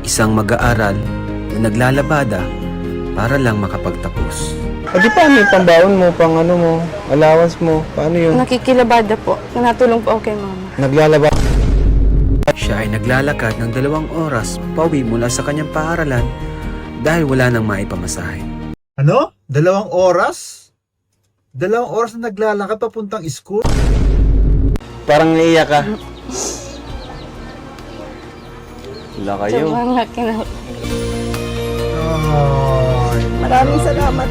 Isang mag-aaral na naglalabada para lang makapagtapos. O di paano yung pambaon mo, pang ano mo, allowance mo, paano yun? Nakikilabada po. Natulong po ako kay mama. Naglalaba. Siya ay naglalakad ng 2 oras pauwi mula sa kanyang paaralan dahil wala nang maipamasahe. Ano? 2 oras? 2 oras na naglalakad papuntang school? Parang naiiyak ka. Wala kayo. Sobrang laki na. Ay, Maraming salamat.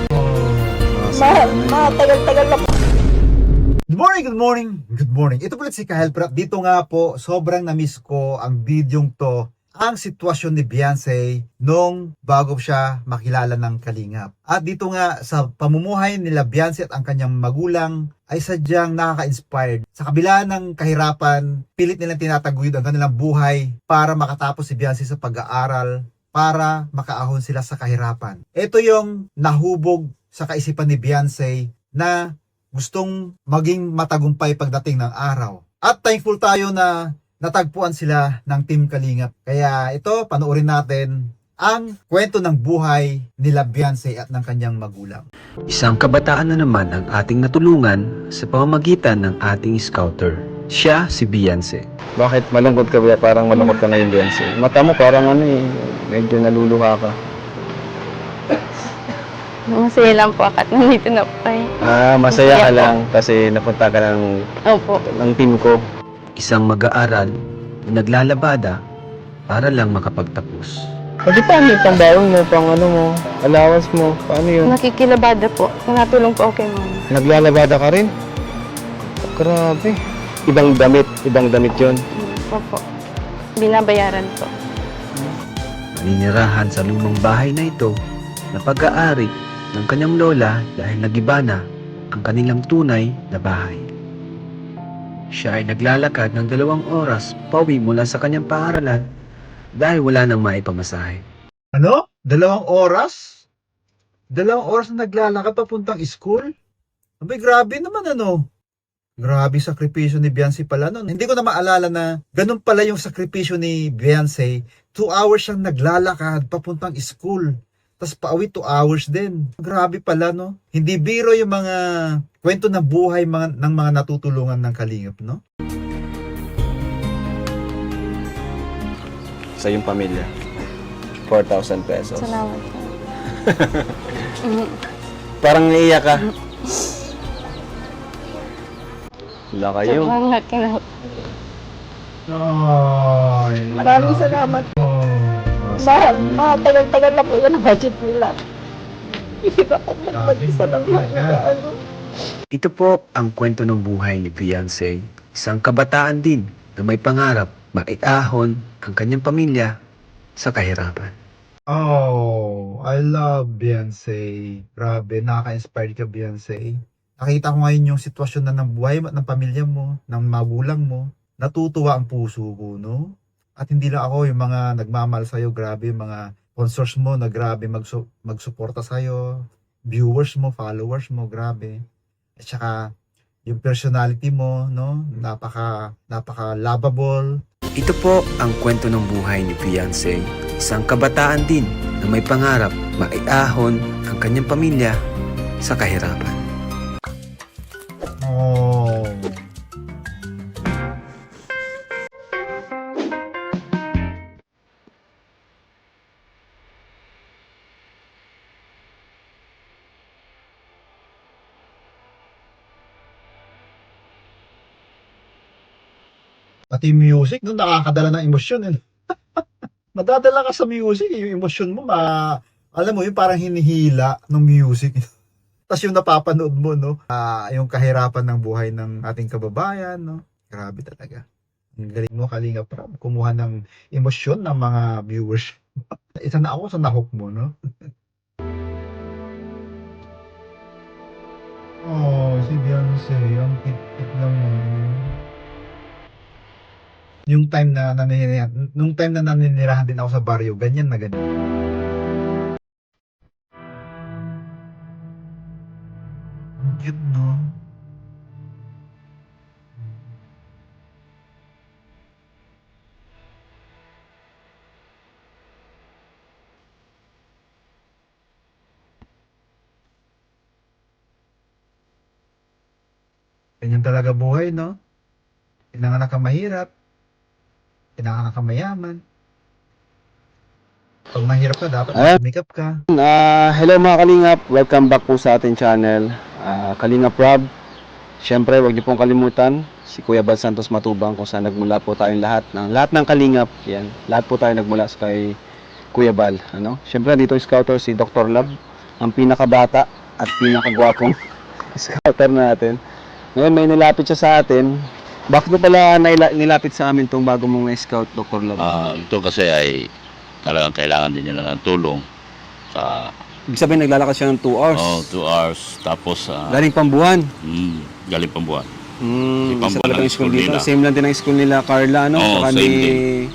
Matagal-tagal na po. Good morning, good morning, good morning. Ito pala si Kahelper. Dito nga po, sobrang na-miss ko ang bidyong to, ang sitwasyon ni Beyonce nung bago siya makilala ng Kalingap. At dito nga sa pamumuhay nila Beyonce at ang kanyang magulang ay sadyang nakaka-inspired. Sa kabila ng kahirapan, pilit nilang tinataguyod ang kanilang buhay para makatapos si Beyonce sa pag-aaral, para makaahon sila sa kahirapan. Ito yung nahubog sa kaisipan ni Beyonce na gustong maging matagumpay pagdating ng araw. At thankful tayo na natagpuan sila ng Team Kalingap. Kaya ito, panoorin natin ang kwento ng buhay nila Beyonce at ng kanyang magulang. Isang kabataan na naman ang ating natulungan sa pamamagitan ng ating scouter. Siya si Beyonce. Bakit malungkot ka ba? Parang malungkot ka ngayon, Beyonce. Mata mo parang ano eh, medyo naluluha ka. Masaya lang po ako at nandito na po kayo. Masaya ka Masaya po. lang kasi napunta ka Opo. ng team ko. Isang mag-aaral na naglalabada para lang makapagtapos. O di paano yung pambaon mo, pang ano mo, allowance mo, paano yun? Nakikilabada po. Natulong po ako kay mama. Naglalabada ka rin? Grabe. Ibang damit yun. Opo. Binabayaran po. Naninirahan sa lumang bahay na ito na pag-aari ng kanyang lola dahil nagiba na ang kanilang tunay na bahay. Siya ay naglalakad ng 2 oras pauwi mula sa kanyang paaralan dahil wala nang maipamasahe. Ano? 2 oras? 2 oras na naglalakad papuntang school? Abay, grabe naman ano. Grabe sakripisyo ni Beyonce pala noon. Hindi ko na maalala na ganun pala yung sakripisyo ni Beyonce. 2 hours siyang naglalakad papuntang school. Tapos pauwi 2 hours din. Grabe pala, no? Hindi biro yung mga kwento ng buhay ng mga natutulungan ng Kalingap, no? Sa iyong pamilya. 4,000 pesos. Salamat po. Parang naiiyak ka. Wala kayo. Sobrang laki na. Ay, Maraming salamat. Matagal-tagal na po yun ang budget nila. Hindi ba ako mag-isa lang ano? Ito po ang kwento ng buhay ni Beyonce, isang kabataan din na may pangarap maiahon ang kanyang pamilya sa kahirapan. Oh, I love Beyonce. Grabe, nakaka-inspired ka, Beyonce. Nakita ko ngayon yung sitwasyon na ng buhay ng pamilya mo, ng magulang mo. Natutuwa ang puso ko, no? At hindi lang ako, yung mga nagmamahal sa'yo, grabe, yung mga sponsors mo na grabe magsuporta sa'yo, viewers mo, followers mo, grabe. At saka, yung personality mo, no? Napaka lovable. Ito po ang kwento ng buhay ni Beyonce, isang kabataan din na may pangarap maiahon ang kanyang pamilya sa kahirapan. Oh. Pati music, no, nakakadala ng emosyon. Eh. Madadala ka sa music, yung emosyon mo, alam mo, yung parang hinihila ng music. Tapos yung napapanood mo, no, yung kahirapan ng buhay ng ating kababayan, no, grabe talaga. Ang galing mo, Kalinga Prab, kumuha ng emosyon ng mga viewers. Isa na ako sa nahook mo, no? Oh, si Beyonce, ang kit-kit naman. Yung time na naninirahan din ako sa baryo, ganyan na ganyan. Ang cute, no? Ganyan talaga buhay, no? Pinanganak ka mahirap, pinanganak ka mayaman. Pag mahirap ka, dapat Ayan. sumikap ka. Hello mga Kalingap, welcome back po sa ating channel, Kalingap Rob. Siyempre, huwag niyo pong kalimutan si Kuya Bal Santos Matubang, kung saan nagmula po tayong lahat ng Kalingap. Yan, lahat po tayo nagmula sa kay Kuya Bal. Ano? Siyempre, dito yung scouter si Dr. Love, ang pinakabata at pinakagwapong scouter natin. Ngayon may nilapit siya sa atin. Bakit mo pala nilapit sa amin itong bago mong na-scout, Dr. Love? Ito kasi ay talagang kailangan din nila ng tulong sa Ibig sabihin, naglalakad siya ng 2 hours. 2 hours tapos Galing Pambuhan. galing Pambuhan. Isa Pambuhan talaga ang yung school school dito. nila. Same lang din ang school nila, Carla, ano? Oo, Saka same ni... din.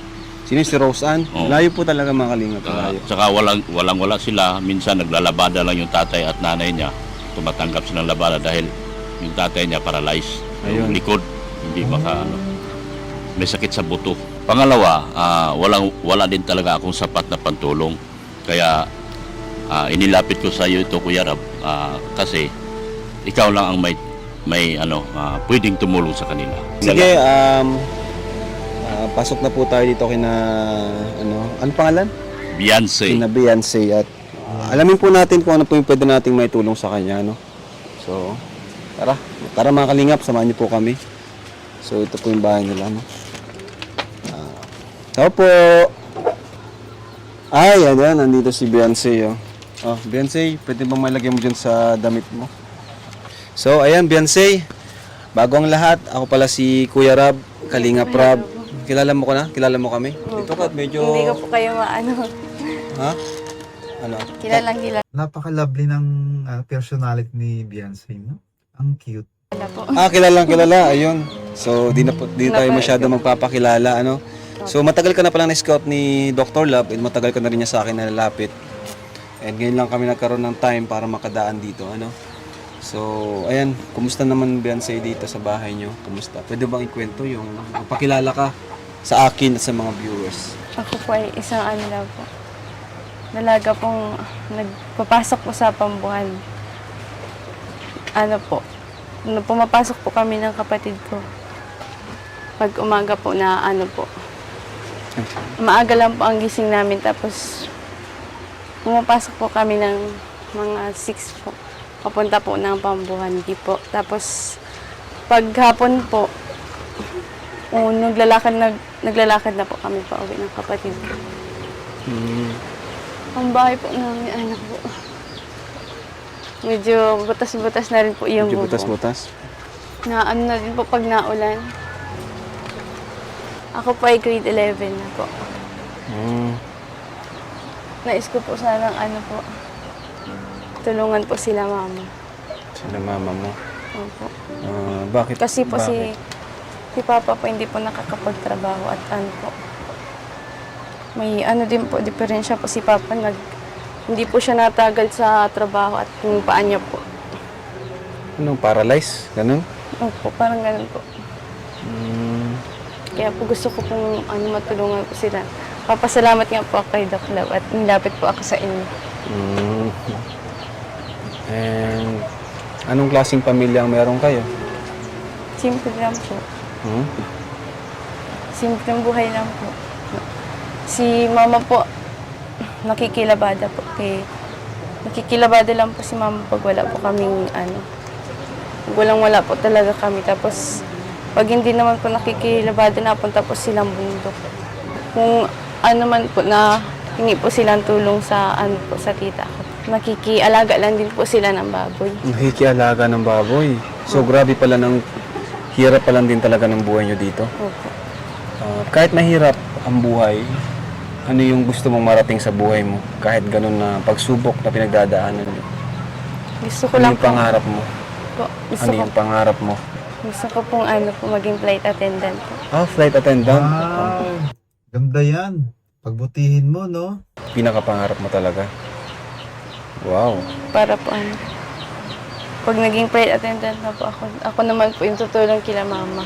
Sino yung si Rose Ann? Oo. Layo po talaga mga Kalingap. Layo. Saka wala sila, minsan naglalabada lang yung tatay at nanay niya. Tumatanggap silang labada dahil yung tatay niya paralyzed. Ayun. Yung likod hindi may sakit sa buto. Pangalawa, wala din talaga akong sapat na pantulong. Kaya inilapit ko sa iyo ito, Kuya Rab, kasi ikaw lang ang may pwedeng tumulong sa kanila. Sige, pasok na po tayo dito kina... Ano pangalan? Beyonce. Kina Beyonce. At alamin po natin kung ano po yung pwede nating may tulong sa kanya, no? So, tara mga Kalingap, samahan niyo po kami. So, ito po yung bahay nila, no? Tao po! Ay, yan, nandito si Beyonce, oh. Oh, Beyonce, pwede bang malagay mo dyan sa damit mo? So, ayan, Beyonce. Bago ang lahat, ako pala si Kuya Rab, Kalingap Rab. Kilala mo ko na? Kilala mo kami? Dito ka, medyo... Hindi ko po kayo maano. Ha? Ano? Kilalang kilala Napaka-lovely ng personality ni Beyonce, no? Ang cute. po. Kilala. Ayun. So, di tayo masyado magpapakilala, ano? So, matagal ka na palang na-scout ni Dr. Love and matagal ka na rin niya sa akin nalalapit. And ngayon lang kami nagkaroon ng time para makadaan dito, ano? So, ayan. Kumusta naman Beyonce dito sa bahay niyo? Kumusta? Pwede bang ikwento yung magpakilala ka sa akin at sa mga viewers? Ako po ay isang ano lang po. Dalaga pong nagpapasok po sa Pambuhan. Ano po, pumapasok po kami ng kapatid ko. Pag umaga po na ano po. Maaga lang po ang gising namin tapos pumapasok po kami ng mga 6 po. Papunta po ng Pambuhan po. Tapos paghapon po, naglalakad na po kami pa uwi ng kapatid ko. Ang bahay po namin, anak po. Medyo butas-butas na rin po yung Medyo bubo. butas-butas. Na ano na din po pag naulan. Ako po ay grade 11 na po. Nais ko po sanang ano po, tulungan po sila mama. Sila mama mo. Opo. Bakit? Kasi po Bakit? si Papa po hindi po nakakapagtrabaho at ano po. May ano din po, diferensya po si Papa. Hindi po siya natagal sa trabaho at yung paa niya po. Anong paralyzed? Ganun? Opo, parang ganun po. Kaya po gusto ko pong matulungan po sila. Papasalamat nga po ako kay Doc Love at nilapit po ako sa inyo. And anong klaseng pamilya ang meron kayo? Simple lang po. Simpleng buhay lang po. Si mama po, nakikilabada po. Nakikilabada lang po si mama pag wala po kaming Walang-wala po talaga kami. Tapos, pag hindi naman po nakikilabada, napunta po silang bundok. Kung ano man po na hingi po silang tulong sa sa tita ko. Nakikialaga lang din po sila ng baboy. Nakikialaga ng baboy. So grabe pala hirap pa lang din talaga ng buhay nyo dito. Opo. Kahit mahirap ang buhay, ano yung gusto mong marating sa buhay mo? Kahit ganun na pagsubok na pinagdadaanan mo. Gusto ko Ano lang yung pangarap mo? po. Ano yung pangarap mo? Gusto ko pong maging flight attendant po. Flight attendant. Wow! Ganda yan. Pagbutihin mo, no? Pinakapangarap mo talaga. Wow. Para po pag naging flight attendant na po ako naman po yung tutulong kila mama.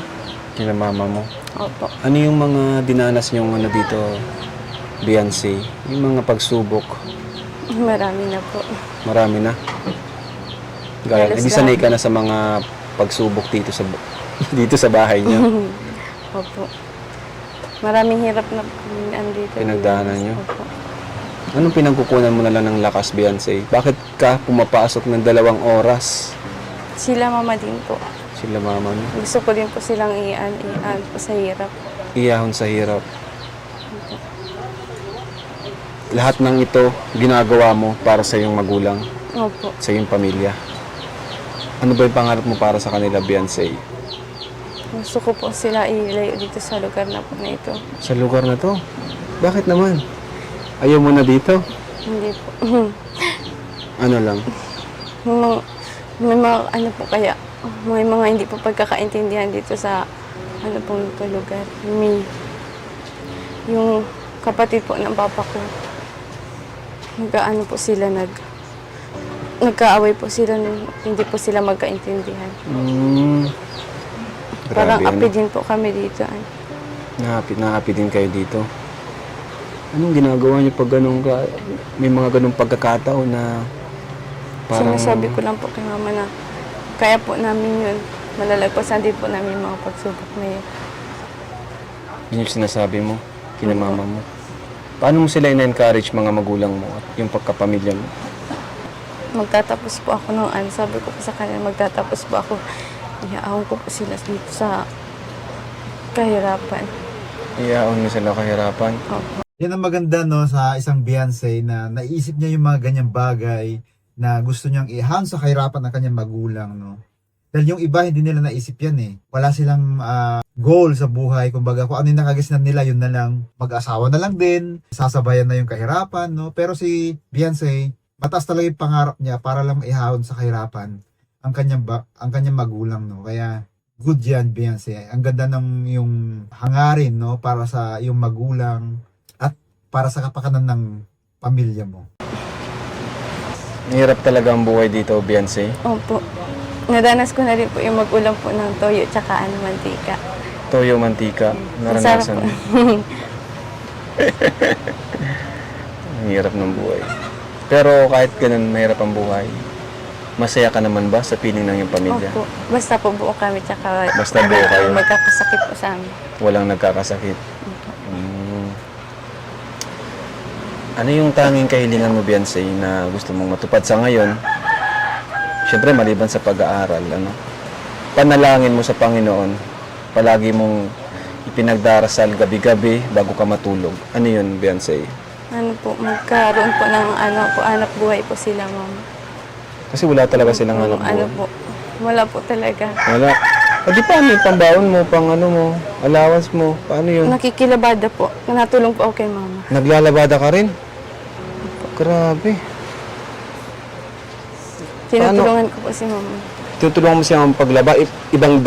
Kila mama mo. Opo. Ano yung mga dinanas yung dito, Beyonce? Yung mga pagsubok? Marami na po. Marami na. Gaya, Halos hindi sanay ka na sa mga pagsubok dito sa dito sa bahay niyo? Opo. Maraming hirap na andito. Pinagdaanan niyo? Opo. Anong pinagkukunan mo na lang ng lakas, Beyonce? Bakit ka pumapasok ng 2 oras? Sila mama din po. Sila mama niyo. Gusto ko din po silang ian po sa hirap. Iyahon sa hirap. Lahat ng ito, ginagawa mo para sa iyong magulang, Opo. sa iyong pamilya. Ano ba yung pangarap mo para sa kanila, Beyonce? Gusto ko po sila ilayo dito sa lugar na po na ito. Sa lugar na to? Bakit naman? Ayaw mo na dito? Hindi po. Ano lang? May mga ano po kaya, may mga hindi po pagkakaintindihan dito sa ano pong ito lugar. Yung kapatid po ng papa ko, nagkaano po sila, nagkaaway po sila, hindi po sila magkaintindihan. Parang Grabe, api ano? din po kami dito. Naapi din kayo dito. Anong ginagawa niyo pag may mga ganung pagkakataon na parang... Sinasabi ko lang po kay mama na kaya po namin yun. Malalagpasan din po namin yung mga pagsubok na yun. Yun yung sinasabi mo, kina mama mo. Paano mo sila ina-encourage mga magulang mo at yung pagkapamilya mo? Magtatapos po ako ng ano. Sabi ko po sa kanila, magtatapos po ako. Iyaawang ko po sila dito sa kahirapan. Iyaon mo sila kahirapan. Opo. Yan ang maganda no sa isang Beyonce na naisip niya yung mga ganyang bagay na gusto niyang ihang sa kahirapan ng kanyang magulang, no. Dahil yung iba hindi nila naisip yan eh. Wala silang goal sa buhay. Kumbaga kung ano yung nakagisnan nila, yun na lang. Mag-asawa na lang din. Sasabayan na yung kahirapan, no. Pero si Beyonce, mataas talaga yung pangarap niya para lang maihahon sa kahirapan ang kanyang magulang, no. Kaya good yan, Beyonce. Ang ganda ng yung hangarin, no, para sa yung magulang at para sa kapakanan ng pamilya mo. Hirap talaga ang buhay dito, Beyonce. Opo. Nadanas ko na rin po yung mag-ulam po ng toyo tsaka mantika. Toyo, mantika, naranasan. Masarap mo. Ang hirap ng buhay. Pero kahit ganun mahirap ang buhay, masaya ka naman ba sa piling ng iyong pamilya? Opo. Basta po buo kami tsaka Basta buo kayo. magkakasakit po sa amin. Walang nagkakasakit. Ano yung tanging kahilingan mo, Beyonce, na gusto mong matupad sa ngayon? Siyempre, maliban sa pag-aaral, ano? Panalangin mo sa Panginoon, palagi mong ipinagdarasal gabi-gabi bago ka matulog. Ano yun, Beyonce? Ano po, magkaroon po ng anak buhay po sila, mama. Kasi wala talaga silang anak Ano buhay. po, wala po talaga. Wala. O di paano yung pambaon mo, pang ano mo, allowance mo, paano yun? Nakikilabada po. Natulong po ako kay mama. Naglalabada ka rin? Grabe. Tinutulungan ko po si mama. Tutulungan mo siya ang paglaba, ibang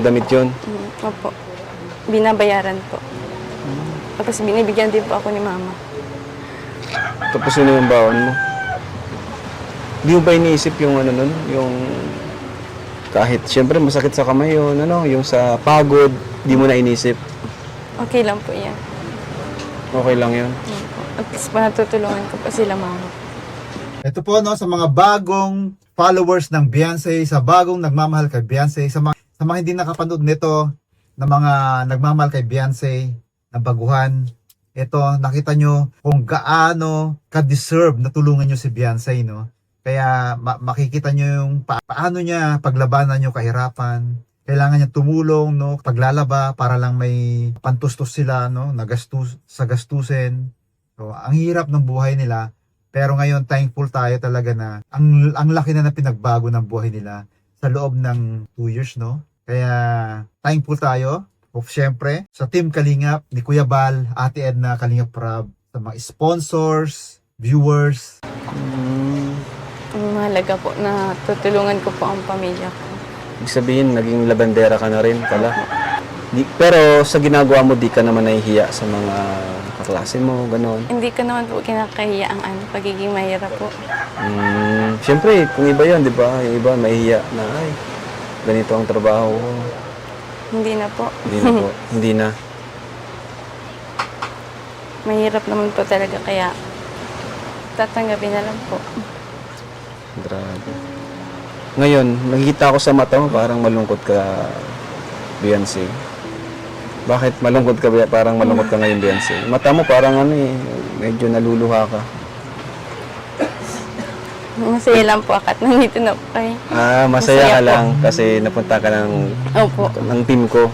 damit yun. Opo. Binabayaran po. Tapos binibigyan din po ako ni mama. Tapos yun yung baon mo. Di mo ba iniisip yung ano nun, yung kahit siyempre masakit sa kamay yun, ano, yung sa pagod, di mo na inisip. Okay lang po yan. Okay lang yun. Opo. At least po natutulungan ko po sila mama. Ito po no sa mga bagong followers ng Beyonce, sa bagong nagmamahal kay Beyonce, sa mga hindi nakapanood nito na mga nagmamahal kay Beyonce na baguhan. Ito, nakita nyo kung gaano ka-deserve na tulungan nyo si Beyonce, no? Kaya makikita nyo yung paano niya paglabanan yung kahirapan. Kailangan niya tumulong, no? Paglalaba para lang may pantustos sila, no? Sa gastusin. So, ang hirap ng buhay nila. Pero ngayon, thankful tayo talaga na ang laki na pinagbago ng buhay nila sa loob ng 2 years, no? Kaya, thankful tayo. Of syempre, sa Team Kalingap, ni Kuya Bal, Ate Edna, Kalingap Prab, sa mga sponsors, viewers. Ang mahalaga po na tutulungan ko po ang pamilya ko. Ibig sabihin, naging labandera ka na rin pala. Pero sa ginagawa mo, di ka naman nahihiya sa mga kaklase mo, gano'n. Hindi ko naman po kinakahiya ang pagiging mahirap po. Siyempre, kung iba yun, di ba? Yung iba, mahihiya na, ay, ganito ang trabaho ko. Hindi na po. Hindi na po. Hindi na. Mahirap naman po talaga kaya tatanggapin na lang po. Grabe. Ngayon, nakikita ko sa mata mo parang malungkot ka, Beyonce. Bakit malungkot ka? Parang malungkot ka ngayon, Beyonce. Mata mo parang ano eh, medyo naluluha ka. Masaya lang po akat nandito na po kayo. Ah, masaya Masaya ka po. lang kasi napunta ka Opo. ng team ko.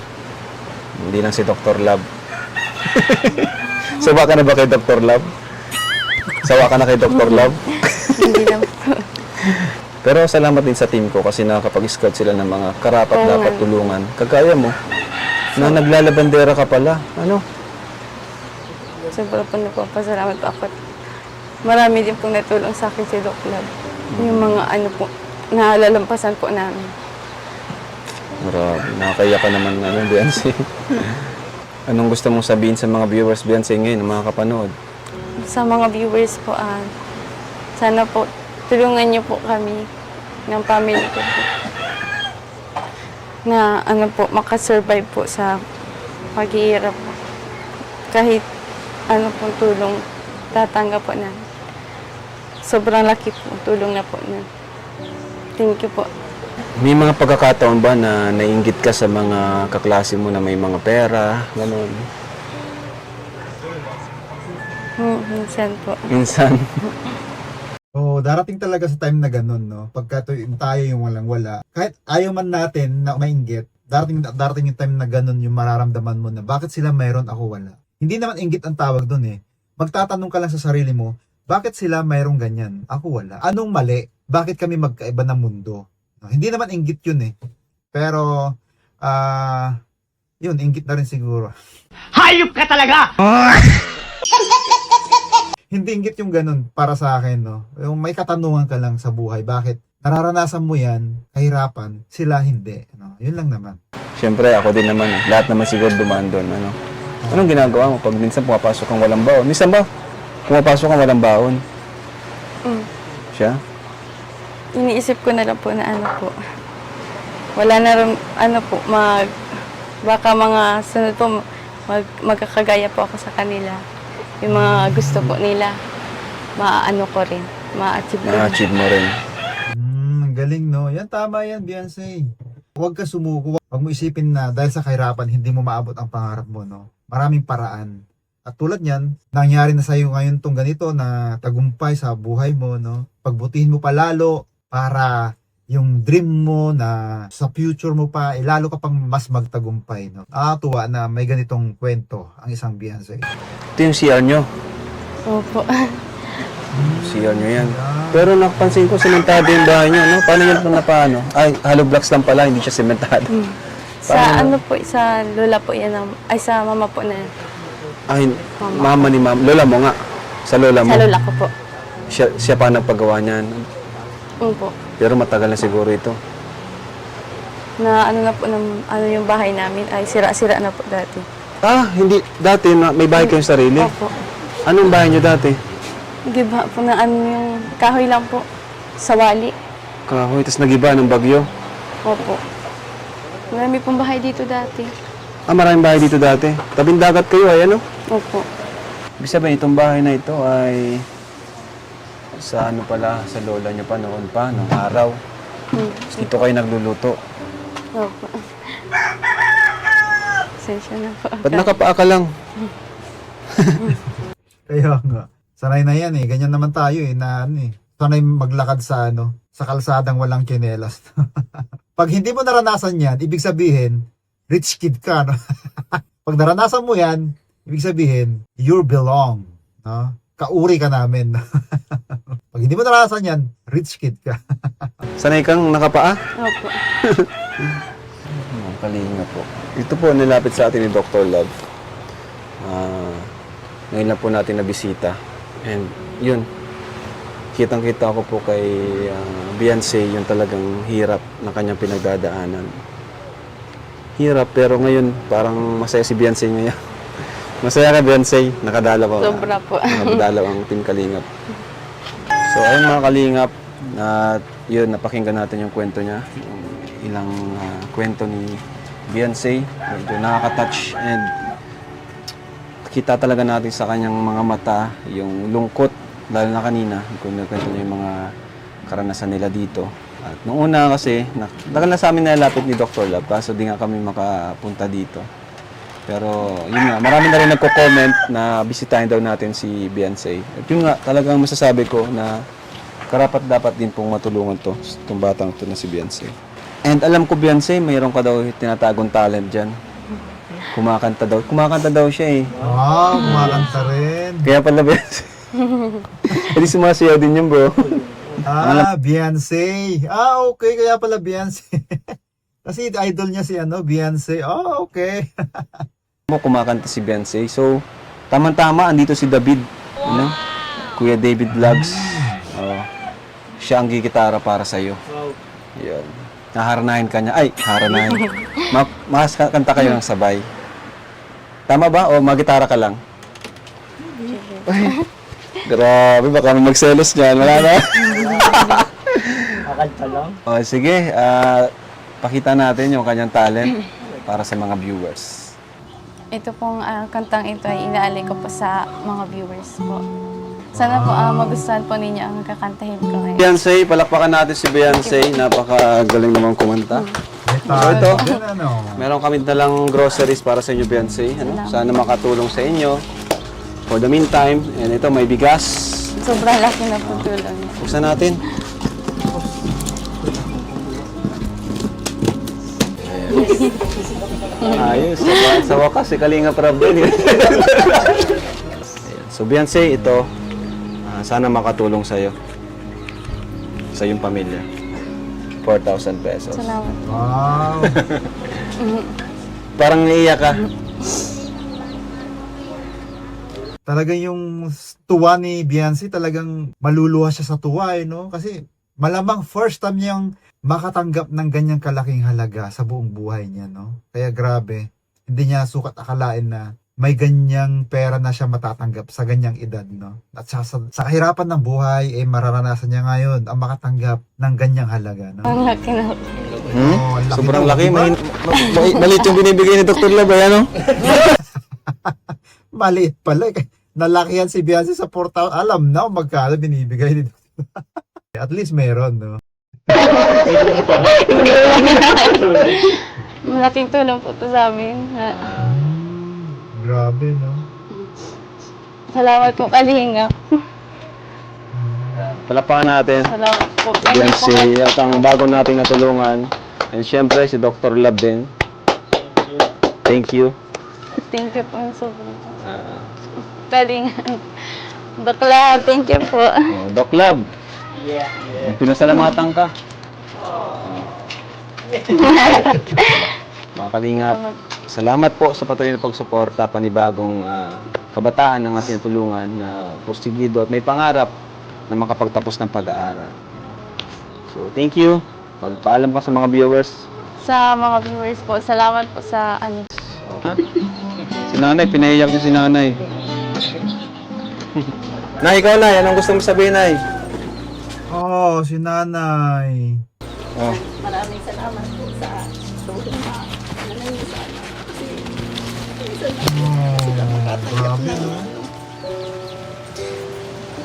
Hindi lang si Dr. Love. Sawa ka na ba kay Dr. Love? Sawa ka na kay Dr. Love? Hindi lang po. Pero salamat din sa team ko kasi nakakapag-scout sila ng mga karapat Oo dapat nga. tulungan. Kagaya mo, na naglalabandera ka pala. Ano? Sobra po nagpapasalamat po ako. Marami din pong natulong sa akin si Doc Lab. Yung mga ano po, nalalampasan po namin. Marami. Nakakaya ka naman ano, Beyonce. Anong gusto mong sabihin sa mga viewers, Beyonce, ngayon, mga kapanood? Sa mga viewers po, sana po tulungan niyo po kami ng family ko po. Na ano po, makasurvive po sa paghihirap po. Kahit ano pong tulong tatanggap po na. Sobrang laki po tulong na po na. Thank you po. May mga pagkakataon ba na nainggit ka sa mga kaklase mo na may mga pera, gano'n? Minsan po. Minsan. Oo, darating talaga sa time na ganun, no? Pagka tayo yung walang-wala. Kahit ayaw man natin na mainggit, darating yung time na ganun yung mararamdaman mo na bakit sila mayroon, ako wala. Hindi naman inggit ang tawag doon eh. Magtatanong ka lang sa sarili mo, bakit sila mayroong ganyan, ako wala? Anong mali? Bakit kami magkaiba ng mundo? No, hindi naman inggit yun eh. Pero, yun, inggit na rin siguro. Hayop ka talaga! Hindi inggit yung ganun para sa akin, no? Yung may katanungan ka lang sa buhay, bakit nararanasan mo yan, kahirapan, sila hindi. No? Yun lang naman. Siyempre, ako din naman eh. Lahat naman siguro dumaan doon. Ano? Anong ginagawa mo pag minsan pumapasok kang walang baon? Minsan ba, pumapasok kang walang baon? Mm. Siya? Iniisip ko na lang po na ano po. Wala na rin, ano po, baka mga sunod po, magkakagaya po ako sa kanila. Yung mga gusto po nila, maano ko rin, ma-achieve ko rin. Na-achieve mo rin. Ang galing, no? Yan, tama yan, Beyonce. Huwag ka sumuko. Huwag mo isipin na dahil sa kahirapan, hindi mo maabot ang pangarap mo, no? Maraming paraan. At tulad niyan, nangyari na sa'yo ngayon tong ganito na tagumpay sa buhay mo, no? Pagbutihin mo pa lalo para yung dream mo na sa future mo pa, lalo ka pang mas magtagumpay, no? Nakakatuwa na may ganitong kwento ang isang Beyonce. Ito yung CR nyo. Opo. CR nyo yan. Pero napansin ko, sementado yung bahay nyo, no? Paano yan na paano? Ay, hollow blocks lang pala, hindi siya sementado. Sa ano po, sa lola po yan, ay sa mama po na yan. Ay, mama ni mama. Lola mo nga. Sa lola mo. Sa lola ko po. Siya pa nagpagawa niyan. Opo. Pero matagal na siguro ito. Na ano na po, ano yung bahay namin, ay sira-sira na po dati. Ah, hindi. Dati may bahay kayong sarili. Opo. Anong bahay nyo dati? Di ba po na ano yung kahoy lang po, sa wali. Kahoy, tapos nagiba ng bagyo. Opo. Marami pong bahay dito dati. Ah, maraming bahay dito dati. Tabing dagat kayo ay ano? Opo. Ibig sabihin, itong bahay na ito ay sa ano pala, sa lola nyo pa noon pa, noong araw. Tapos dito kayo nagluluto. Opo. Sensya na po. Ba't nakapaa ka lang? Kaya nga, sanay na yan eh. Ganyan naman tayo eh, na ano eh. Sanay maglakad sa ano, sa kalsadang walang tsinelas. Pag hindi mo naranasan yan, ibig sabihin, rich kid ka, no? Pag naranasan mo yan, ibig sabihin, you belong, no? Kauri ka namin. Pag hindi mo naranasan yan, rich kid ka. Sanay kang nakapaa? Opo. Ang kalinga po. Ito po, nilapit sa atin ni Dr. Love. Ngayon lang po natin nabisita. And yun, kitang-kita ko po kay Beyonce yung talagang hirap na kanyang pinagdadaanan. Hirap, pero ngayon parang masaya si Beyonce ngayon. Masaya ka, Beyonce. Nakadalaw ko. Sobra po. Nakadalaw ang Team Kalingap. So, ayun mga Kalingap. At yun, napakinggan natin yung kwento niya. Yung ilang kwento ni Beyonce. Medyo nakaka-touch and kita talaga natin sa kanyang mga mata yung lungkot. Dahil na kanina, kung nagkwento niya yung mga karanasan nila dito. At nung una kasi, tagal na sa amin nalapit ni Dr. Love, kaso di nga kami makapunta dito. Pero yun nga, marami na rin nagko-comment na bisitahin daw natin si Beyonce. At yun nga, talagang masasabi ko na karapat dapat din pong matulungan itong batang to na si Beyonce. And alam ko, Beyonce, mayroon ka daw tinatagong talent dyan. Kumakanta daw siya eh. Wow, kumakanta rin. Kaya pala Beyonce. Hindi sumasayaw din yun, bro. Beyonce. Okay, kaya pala Beyonce. Kasi idol niya si Beyonce. Okay. Kumakanta si Beyonce. So, tama-tama, andito si David. Kuya David Vlogs. Siya ang gigitara para sa'yo. Yun. Naharanahin ka niya. Ay, haranahin. Mas kanta kayo ng sabay. Tama ba? O magitara ka lang? Ay, grabe, baka magselos dyan. Wala na. Kakanta lang. O, sige. Pakita natin yung kanyang talent para sa mga viewers. Ito pong kantang ito ay inaalay ko po sa mga viewers po. Sana po magustuhan po ninyo ang kakantahin ko ngayon. Beyonce, palakpakan natin si Beyonce. Napakagaling naman kumanta. Ito. Meron kami dalang groceries para sa inyo, Beyonce. Sana makatulong sa inyo. For the meantime, and ito, may bigas. Sobrang laki na po tulong niya. Buksan natin. Ayos. Sa wakas, Kalinga Prab din. So, Beyonce, ito, sana makatulong sa'yo. Sa iyong pamilya. 4,000 pesos. Salamat. Wow. Parang naiiyak ka. Talagang yung tuwa ni Beyonce, talagang maluluha siya sa tuwa no? Kasi malamang first time niyang makatanggap ng ganyang kalaking halaga sa buong buhay niya, no? Kaya grabe, hindi niya sukat akalain na may ganyang pera na siya matatanggap sa ganyang edad, no? At sa kahirapan ng buhay, mararanasan niya ngayon ang makatanggap ng ganyang halaga, no? Ang laki na. Ang laki Sobrang daw, laki. diba? Maliit yung binibigay ni Dr. Love, ano? Maliit pala. Nalakihan si Beyonce sa 4,000. Alam na kung magkano binibigay nito. At least meron, no? Malaking tulong po ito sa amin. Grabe, no? Salamat po, Kalinga. Palakpakan natin. Salamat po. Beyonce, at ang bago nating natulungan. And syempre, si Dr. Love din. Thank you. Thank you po. Sobrang. Kalinga. Bakla, thank you po. Doc Love. Pinasalamatan ka. Mga Kalingap, salamat po sa patuloy na pagsuporta panibagong kabataan ng ating tulungan na porsigido at may pangarap na makapagtapos ng pag-aaral. So, thank you. Pagpaalam ka sa mga viewers. Sa mga viewers po, salamat po sa Ha? Si Nanay, pinaiyak niyo si Nanay. Nay, ikaw Nay, anong gusto mo sabihin, Nay? Si nanay. Oh. Maraming salamat po sa tulong na nanay sa anak. Kasi Grabe, no?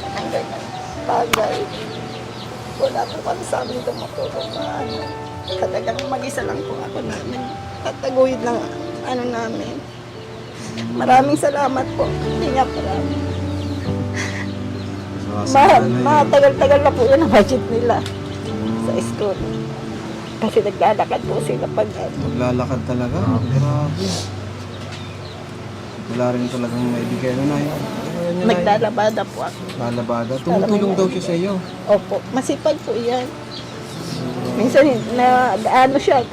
ang ganyan bagay. Wala po kami sa amin tumutulong na talagang mag-isa lang po ako namin. Tataguyod lang namin. Maraming salamat po. Hindi nga marami. Matagal-tagal na po yun ang budget nila sa school. Kasi naglalakad po sila pag Maglalakad talaga. Grabe. Wala rin talagang maibigay. Ano na yun? naglalabada po ako. Lalabada. Tumutulong daw siya sa iyo. Opo, masipag po yan. Minsan, ano siya,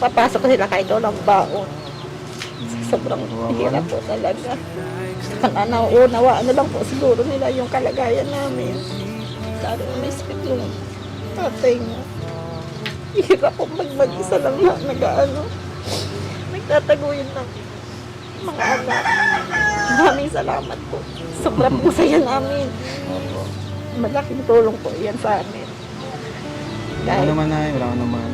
papasok sila kahit walang baon. Sobrang hirap po talaga. Nauunawa, ano lang po siguro nila yung kalagayan namin. Lalo na may spit yung tatay niya. Hirap po mag-isa lang na nag-ano. Nagtataguyod ng mga anak. Maraming salamat po. Sobrang po saya namin. Malaking tulong po yan sa amin. Wala naman ay, wala naman.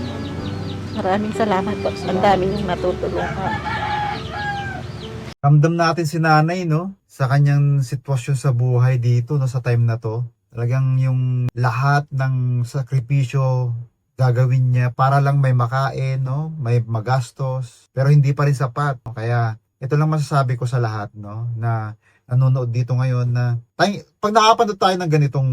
Maraming salamat po. Ang dami niyong natutulungan. Ramdam natin si nanay, no? Sa kanyang sitwasyon sa buhay dito, no? Sa time na to. Talagang yung lahat ng sakripisyo gagawin niya para lang may makain, no? May magastos, pero hindi pa rin sapat. Kaya ito lang masasabi ko sa lahat, no, na nanonood dito ngayon na pag nakapanood tayo ng ganitong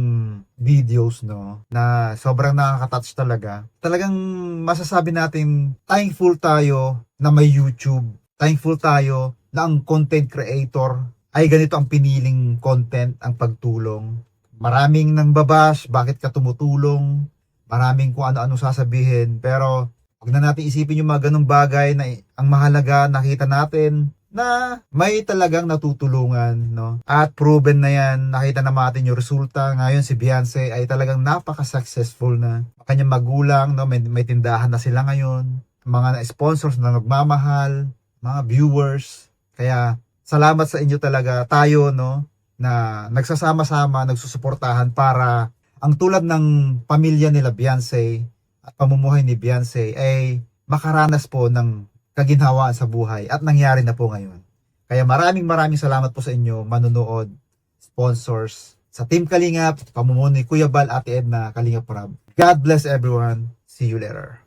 videos, no, na sobrang nakaka-touch talaga. Talagang masasabi natin thankful tayo na may YouTube. Thankful tayo na ang content creator ay ganito ang piniling content, ang pagtulong. Maraming nang babash, bakit ka tumutulong? Maraming kung ano-ano sasabihin, pero huwag na natin isipin yung mga ganung bagay na ang mahalaga, nakita natin na may talagang natutulungan, no? At proven na yan, nakita na natin yung resulta. Ngayon si Beyonce ay talagang napaka-successful na. Kanyang magulang, no? May tindahan na sila ngayon. Mga sponsors na nagmamahal, mga viewers. Kaya salamat sa inyo talaga, tayo, no? Na nagsasama-sama, nagsusuportahan para ang tulad ng pamilya nila Beyonce at pamumuhay ni Beyonce ay makaranas po ng kaginhawaan sa buhay at nangyari na po ngayon. Kaya maraming salamat po sa inyo, manunood, sponsors, sa Team Kalingap, pamumuno ni Kuya Bal, Ate Edna, Kalingap Rob. God bless everyone. See you later.